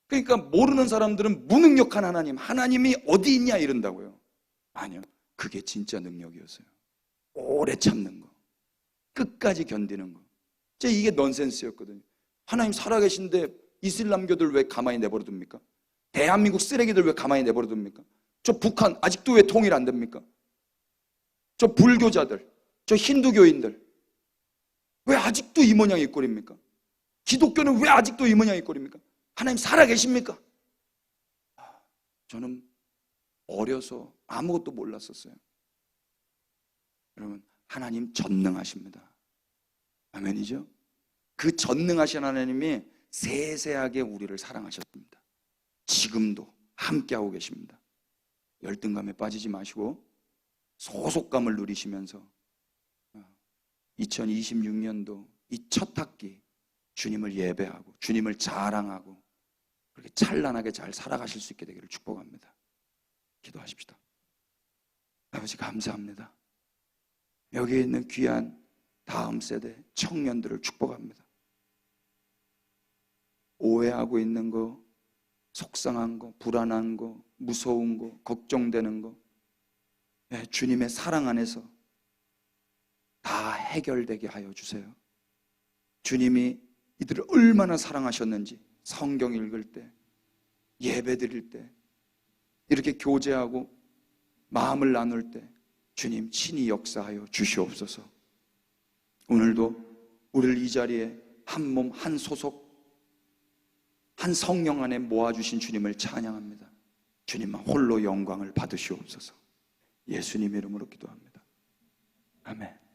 그러니까 모르는 사람들은 무능력한 하나님이 어디 있냐 이런다고요. 아니요, 그게 진짜 능력이었어요. 오래 참는 거, 끝까지 견디는 거. 이게 넌센스였거든요. 하나님 살아계신데 이슬람교들 왜 가만히 내버려 둡니까? 대한민국 쓰레기들 왜 가만히 내버려 둡니까? 저 북한 아직도 왜 통일 안 됩니까? 저 불교자들, 저 힌두교인들 왜 아직도 이 모양 이 꼴입니까? 기독교는 왜 아직도 이 모양 이 꼴입니까? 하나님 살아계십니까? 저는 어려서 아무것도 몰랐었어요. 여러분, 하나님 전능하십니다. 아멘이죠? 그 전능하신 하나님이 세세하게 우리를 사랑하셨습니다. 지금도 함께하고 계십니다. 열등감에 빠지지 마시고 소속감을 누리시면서 2026년도 이 첫 학기 주님을 예배하고 주님을 자랑하고 그렇게 찬란하게 잘 살아가실 수 있게 되기를 축복합니다. 기도하십시다. 아버지 감사합니다. 여기 있는 귀한 다음 세대 청년들을 축복합니다. 오해하고 있는 거, 속상한 거, 불안한 거, 무서운 거, 걱정되는 거, 주님의 사랑 안에서 다 해결되게 하여 주세요. 주님이 이들을 얼마나 사랑하셨는지 성경 읽을 때, 예배 드릴 때, 이렇게 교제하고 마음을 나눌 때 주님 친히 역사하여 주시옵소서. 오늘도 우리를 이 자리에 한 몸, 한 소속, 한 성령 안에 모아주신 주님을 찬양합니다. 주님만 홀로 영광을 받으시옵소서. 예수님 이름으로 기도합니다. 아멘.